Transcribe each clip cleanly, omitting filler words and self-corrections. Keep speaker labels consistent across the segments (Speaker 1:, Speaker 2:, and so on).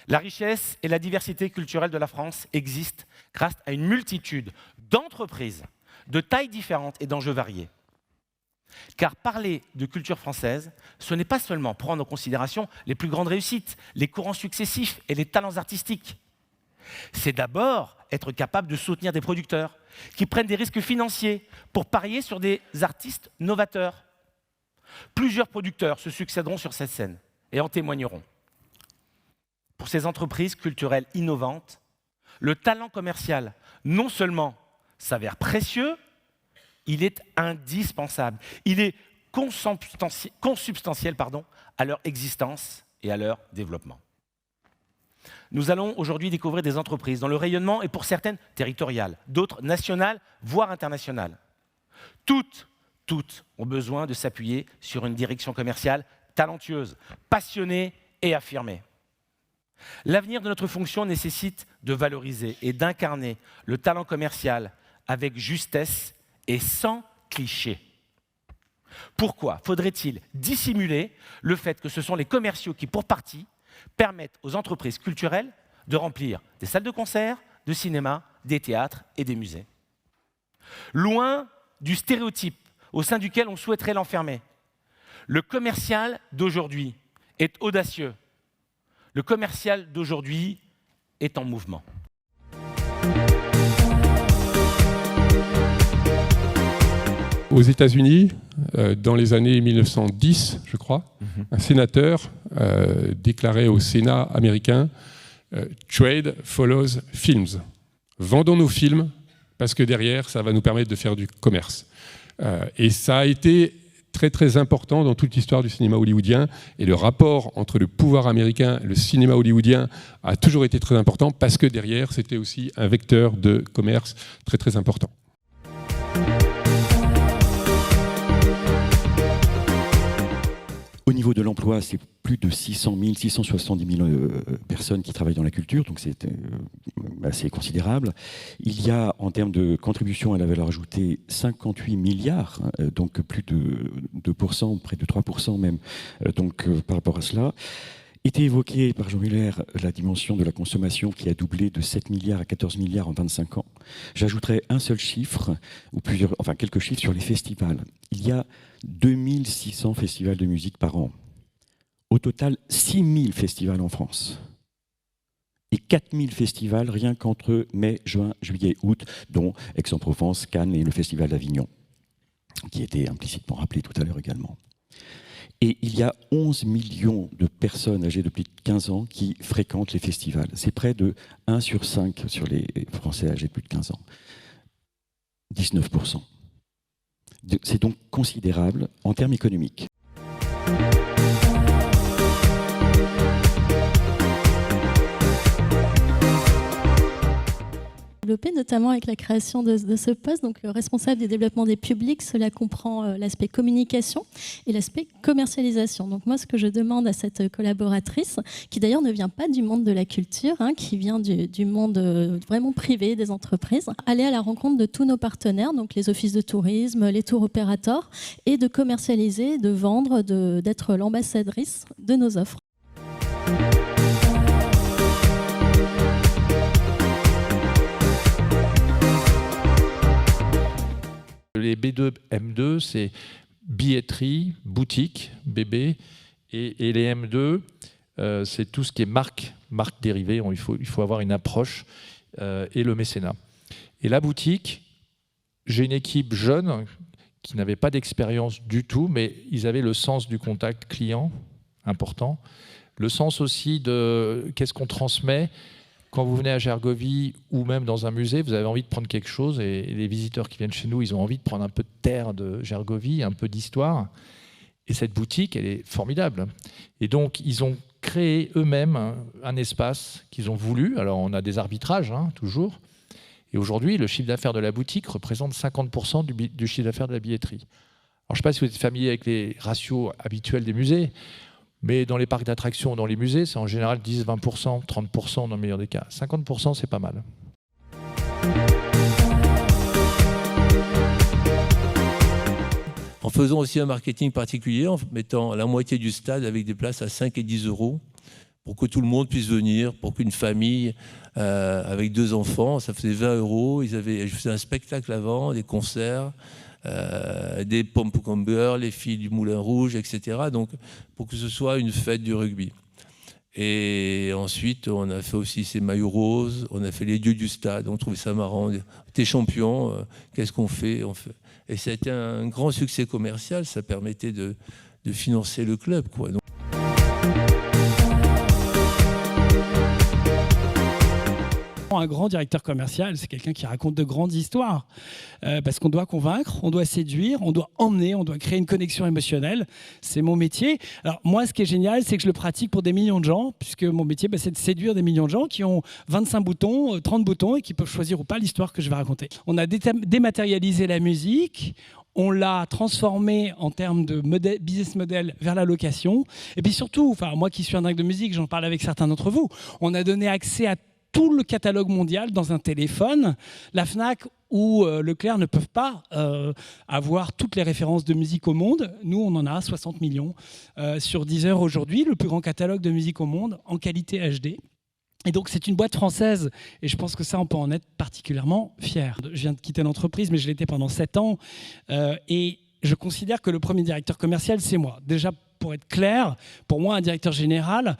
Speaker 1: La richesse et la diversité culturelle de la France existent grâce à une multitude d'entreprises de tailles différentes et d'enjeux variés. Car parler de culture française, ce n'est pas seulement prendre en considération les plus grandes réussites, les courants successifs et les talents artistiques. C'est d'abord être capable de soutenir des producteurs qui prennent des risques financiers pour parier sur des artistes novateurs. Plusieurs producteurs se succéderont sur cette scène et en témoigneront. Pour ces entreprises culturelles innovantes, le talent commercial, non seulement s'avère précieux, il est indispensable. Il est consubstantiel à leur existence et à leur développement. Nous allons aujourd'hui découvrir des entreprises dont le rayonnement est pour certaines territorial, d'autres national, voire international. Toutes ont besoin de s'appuyer sur une direction commerciale talentueuse, passionnée et affirmée. L'avenir de notre fonction nécessite de valoriser et d'incarner le talent commercial avec justesse et sans cliché. Pourquoi faudrait-il dissimuler le fait que ce sont les commerciaux qui, pour partie, permettent aux entreprises culturelles de remplir des salles de concert, de cinéma, des théâtres et des musées? Loin du stéréotype au sein duquel on souhaiterait l'enfermer, le commercial d'aujourd'hui est audacieux. Le commercial d'aujourd'hui est en mouvement.
Speaker 2: Aux États-Unis, dans les années 1910, je crois, un sénateur déclarait au Sénat américain « Trade follows films ». Vendons nos films parce que derrière, ça va nous permettre de faire du commerce. Et ça a été très très important dans toute l'histoire du cinéma hollywoodien. Et le rapport entre le pouvoir américain et le cinéma hollywoodien a toujours été très important parce que derrière, c'était aussi un vecteur de commerce très très important.
Speaker 3: Au niveau de l'emploi, c'est plus de 600 000, 670 000 personnes qui travaillent dans la culture, donc c'est assez considérable. Il y a, en termes de contribution à la valeur ajoutée, 58 milliards, donc plus de 2%, près de 3% même, par rapport à cela. Était évoqué par Jean Muller la dimension de la consommation qui a doublé de 7 milliards à 14 milliards en 25 ans. J'ajouterai un seul chiffre, ou quelques chiffres sur les festivals. Il y a 2600 festivals de musique par an. Au total, 6000 festivals en France. Et 4000 festivals rien qu'entre mai, juin, juillet, août, dont Aix-en-Provence, Cannes et le Festival d'Avignon, qui était implicitement rappelé tout à l'heure également. Et il y a 11 millions de personnes âgées de plus de 15 ans qui fréquentent les festivals. C'est près de 1 sur 5 sur les Français âgés de plus de 15 ans. 19%. C'est donc considérable en termes économiques.
Speaker 4: Notamment avec la création de ce poste, donc le responsable du développement des publics, cela comprend l'aspect communication et l'aspect commercialisation. Donc moi, ce que je demande à cette collaboratrice, qui d'ailleurs ne vient pas du monde de la culture, qui vient du monde vraiment privé des entreprises, aller à la rencontre de tous nos partenaires, donc les offices de tourisme, les tours opérateurs, et de commercialiser, de vendre, d'être l'ambassadrice de nos offres.
Speaker 5: Les B2, M2, c'est billetterie, boutique, BB, et les M2, c'est tout ce qui est marque dérivée. Il faut avoir une approche et le mécénat. Et la boutique, j'ai une équipe jeune qui n'avait pas d'expérience du tout, mais ils avaient le sens du contact client, important, le sens aussi de qu'est-ce qu'on transmet. Quand vous venez à Gergovie ou même dans un musée, vous avez envie de prendre quelque chose et les visiteurs qui viennent chez nous, ils ont envie de prendre un peu de terre de Gergovie, un peu d'histoire. Et cette boutique, elle est formidable. Et donc, ils ont créé eux-mêmes un espace qu'ils ont voulu. Alors, on a des arbitrages, toujours. Et aujourd'hui, le chiffre d'affaires de la boutique représente 50% du chiffre d'affaires de la billetterie. Alors, je ne sais pas si vous êtes familier avec les ratios habituels des musées, mais dans les parcs d'attractions, dans les musées, c'est en général 10, 20%, 30% dans le meilleur des cas. 50%, c'est pas mal.
Speaker 6: En faisant aussi un marketing particulier, en mettant la moitié du stade avec des places à 5 et 10 euros pour que tout le monde puisse venir, pour qu'une famille avec 2 enfants, ça faisait 20 €. Je faisais un spectacle avant, des concerts, des pom-pombers, les filles du Moulin Rouge, etc. Donc, pour que ce soit une fête du rugby. Et ensuite, on a fait aussi ces maillots roses, on a fait les dieux du stade, on trouvait ça marrant. T'es champion, qu'est-ce qu'on fait, Et ça a été un grand succès commercial, ça permettait de financer le club, quoi. Donc,
Speaker 7: un grand directeur commercial, c'est quelqu'un qui raconte de grandes histoires. Parce qu'on doit convaincre, on doit séduire, on doit emmener, on doit créer une connexion émotionnelle. C'est mon métier. Alors moi, ce qui est génial, c'est que je le pratique pour des millions de gens, puisque mon métier, c'est de séduire des millions de gens qui ont 25 boutons, 30 boutons et qui peuvent choisir ou pas l'histoire que je vais raconter. On a dématérialisé la musique. On l'a transformé en termes de business model vers la location. Et puis surtout, moi qui suis un dingue de musique, j'en parle avec certains d'entre vous, on a donné accès à tout le catalogue mondial dans un téléphone. La Fnac ou Leclerc ne peuvent pas avoir toutes les références de musique au monde. Nous, on en a 60 millions sur Deezer aujourd'hui, le plus grand catalogue de musique au monde en qualité HD. Et donc, c'est une boîte française et je pense que ça, on peut en être particulièrement fier. Je viens de quitter l'entreprise, mais je l'étais pendant 7 ans et je considère que le premier directeur commercial, c'est moi. Déjà, pour être clair, pour moi, un directeur général,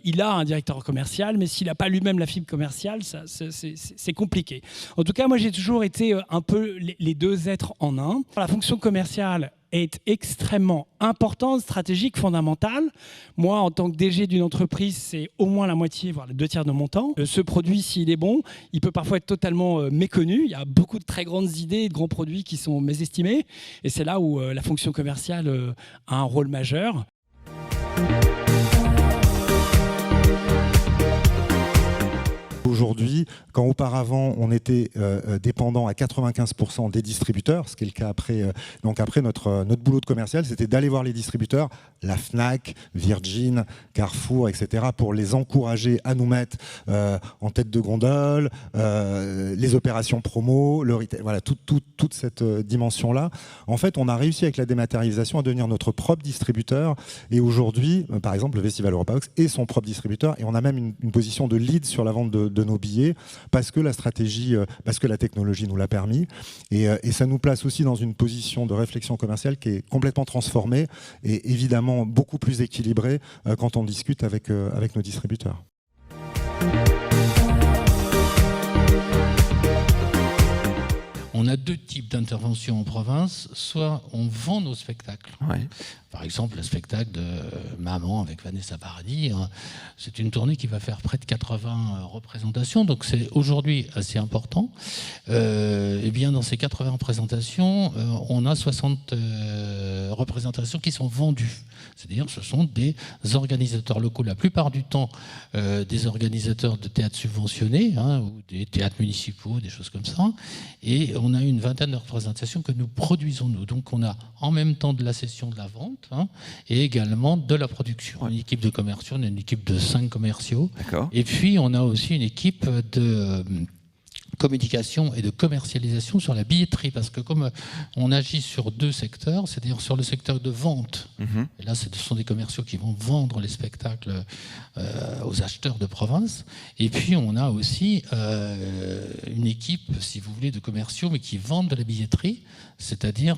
Speaker 7: il a un directeur commercial, mais s'il n'a pas lui-même la fibre commerciale, c'est compliqué. En tout cas, moi, j'ai toujours été un peu les 2 êtres en un. La fonction commerciale est extrêmement importante, stratégique, fondamentale. Moi, en tant que DG d'une entreprise, c'est au moins la moitié, voire les 2 tiers de mon temps. Ce produit, s'il est bon, il peut parfois être totalement méconnu. Il y a beaucoup de très grandes idées et de grands produits qui sont mésestimés. Et c'est là où la fonction commerciale a un rôle majeur.
Speaker 8: Aujourd'hui, quand auparavant on était dépendant à 95% des distributeurs, ce qui est le cas après, donc après notre boulot de commercial, c'était d'aller voir les distributeurs, la Fnac, Virgin, Carrefour, etc., pour les encourager à nous mettre en tête de gondole, les opérations promo, le retail, voilà, toute cette dimension-là. En fait, on a réussi avec la dématérialisation à devenir notre propre distributeur. Et aujourd'hui, par exemple, le Festival Europabox est son propre distributeur et on a même une position de lead sur la vente de nos billets parce que la stratégie, parce que la technologie nous l'a permis. Et ça nous place aussi dans une position de réflexion commerciale qui est complètement transformée et évidemment beaucoup plus équilibrée quand on discute avec nos distributeurs.
Speaker 9: On a 2 types d'interventions en province. Soit on vend nos spectacles. Ouais. Par exemple, le spectacle de Maman avec Vanessa Paradis, c'est une tournée qui va faire près de 80 représentations, donc c'est aujourd'hui assez important. Et bien dans ces 80 représentations, on a 60 représentations qui sont vendues. C'est-à-dire ce sont des organisateurs locaux, la plupart du temps des organisateurs de théâtre subventionnés, ou des théâtres municipaux, des choses comme ça. Et on a une vingtaine de représentations que nous produisons nous. Donc on a en même temps de la session de la vente, et également de la production. Une équipe de commerciaux, on a une équipe de 5 commerciaux. Et puis on a aussi une équipe de communication et de commercialisation sur la billetterie, parce que comme on agit sur 2 secteurs, c'est-à-dire sur le secteur de vente, et là ce sont des commerciaux qui vont vendre les spectacles aux acheteurs de province, et puis on a aussi une équipe, si vous voulez, de commerciaux, mais qui vendent de la billetterie, c'est-à-dire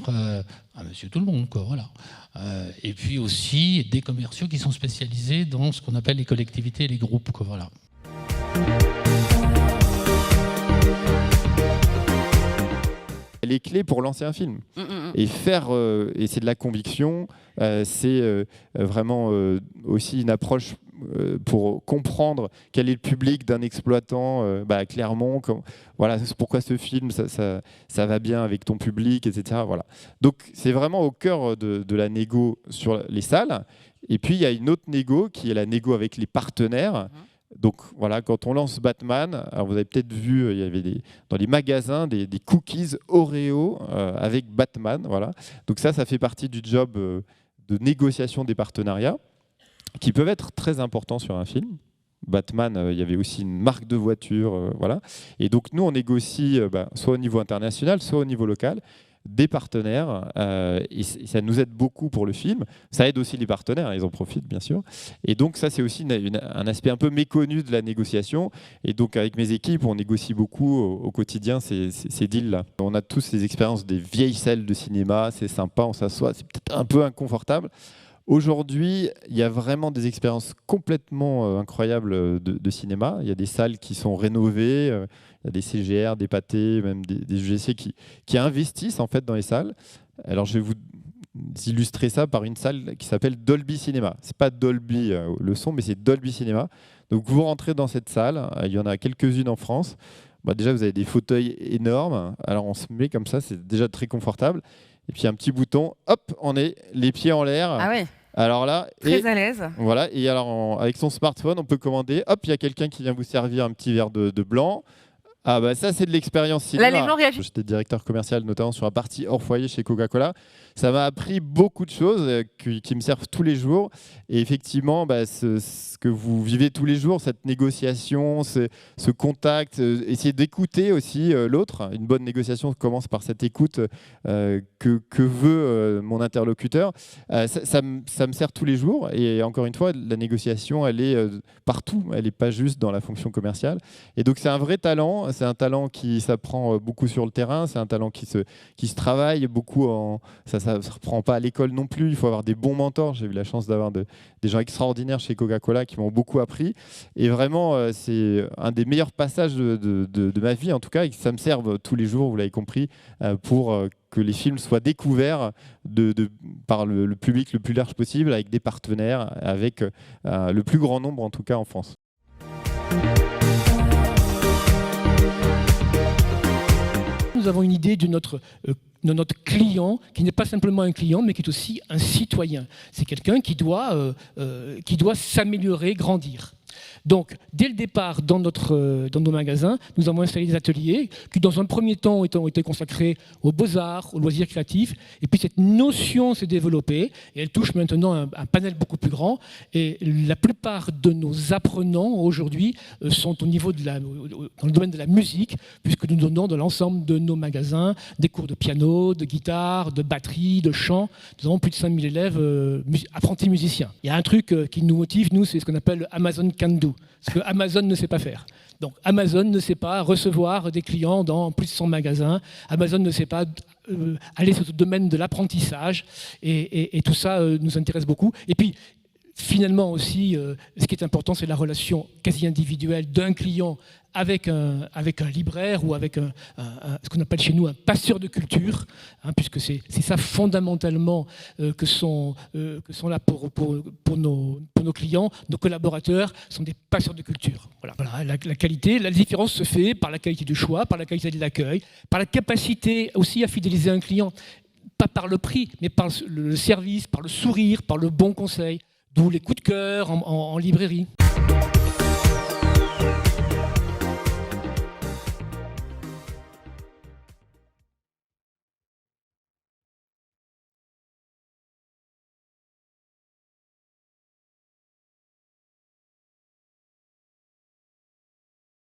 Speaker 9: à monsieur tout le monde, quoi, voilà. Et puis aussi des commerciaux qui sont spécialisés dans ce qu'on appelle les collectivités et les groupes, quoi, voilà.
Speaker 10: Les clés pour lancer un film et faire, et c'est de la conviction, c'est vraiment aussi une approche pour comprendre quel est le public d'un exploitant à Clermont, voilà, pourquoi ce film ça va bien avec ton public, etc. Voilà. Donc c'est vraiment au cœur de la négo sur les salles. Et puis il y a une autre négo qui est la négo avec les partenaires. Donc voilà, quand on lance Batman, alors vous avez peut-être vu, il y avait dans les magasins des cookies Oreo avec Batman. Voilà. Donc ça fait partie du job de négociation des partenariats qui peuvent être très importants sur un film. Batman, il y avait aussi une marque de voiture. Voilà. Et donc nous, on négocie soit au niveau international, soit au niveau local. des partenaires, et ça nous aide beaucoup pour le film. Ça aide aussi les partenaires, ils en profitent bien sûr. Et donc ça, c'est aussi un aspect un peu méconnu de la négociation. Et donc avec mes équipes, on négocie beaucoup au quotidien ces deals-là. On a tous ces expériences des vieilles salles de cinéma, c'est sympa, on s'assoit, c'est peut-être un peu inconfortable. Aujourd'hui, il y a vraiment des expériences complètement incroyables de cinéma. Il y a des salles qui sont rénovées, il y a des CGR, des Pathé, même des UGC qui investissent en fait dans les salles. Alors je vais vous illustrer ça par une salle qui s'appelle Dolby Cinéma. C'est pas Dolby le son, mais c'est Dolby Cinéma. Donc vous rentrez dans cette salle, il y en a quelques-unes en France. Déjà, vous avez des fauteuils énormes. Alors on se met comme ça, c'est déjà très confortable. Et puis un petit bouton, hop, on est les pieds en l'air.
Speaker 11: Ah ouais.
Speaker 10: Alors là,
Speaker 11: très à l'aise.
Speaker 10: Voilà, et alors avec son smartphone, on peut commander, hop, il y a quelqu'un qui vient vous servir un petit verre de blanc. Ah bah ça, c'est de l'expérience cinéma.
Speaker 11: Là, les blancs réagissent.
Speaker 10: J'étais directeur commercial notamment sur la partie hors foyer chez Coca-Cola. Ça m'a appris beaucoup de choses qui me servent tous les jours. Et effectivement, ce que vous vivez tous les jours, cette négociation, ce contact, essayer d'écouter aussi l'autre. Une bonne négociation commence par cette écoute que veut mon interlocuteur. Ça me sert tous les jours. Et encore une fois, la négociation, elle est partout. Elle n'est pas juste dans la fonction commerciale. Et donc, c'est un vrai talent. C'est un talent qui s'apprend beaucoup sur le terrain. C'est un talent qui se travaille beaucoup. Ça ne se reprend pas à l'école non plus. Il faut avoir des bons mentors. J'ai eu la chance d'avoir des gens extraordinaires chez Coca-Cola qui m'ont beaucoup appris. Et vraiment, c'est un des meilleurs passages de ma vie, en tout cas, et que ça me serve tous les jours, vous l'avez compris, pour que les films soient découverts par le public le plus large possible, avec des partenaires, avec le plus grand nombre, en tout cas, en France.
Speaker 7: Nous avons une idée de notre client, qui n'est pas simplement un client, mais qui est aussi un citoyen. C'est quelqu'un qui doit s'améliorer, grandir. Donc, dès le départ, dans nos magasins, nous avons installé des ateliers qui, dans un premier temps, ont été consacrés aux beaux-arts, aux loisirs créatifs. Et puis, cette notion s'est développée et elle touche maintenant un panel beaucoup plus grand. Et la plupart de nos apprenants, aujourd'hui, sont au niveau dans le domaine de la musique, puisque nous donnons de l'ensemble de nos magasins des cours de piano, de guitare, de batterie, de chant. Nous avons plus de 5000 élèves apprentis musiciens. Il y a un truc qui nous motive, nous, c'est ce qu'on appelle le Amazon Can Do. Ce que Amazon ne sait pas faire. Donc Amazon ne sait pas recevoir des clients dans plus de 100 magasins. Amazon ne sait pas aller sur le domaine de l'apprentissage. Et tout ça nous intéresse beaucoup. Et puis, finalement aussi, ce qui est important, c'est la relation quasi individuelle d'un client avec un libraire ou avec ce qu'on appelle chez nous un passeur de culture, puisque c'est ça fondamentalement que sont là pour nos clients. Nos collaborateurs sont des passeurs de culture. Voilà, la qualité, la différence se fait par la qualité du choix, par la qualité de l'accueil, par la capacité aussi à fidéliser un client, pas par le prix, mais par le service, par le sourire, par le bon conseil. D'où les coups de cœur en librairie.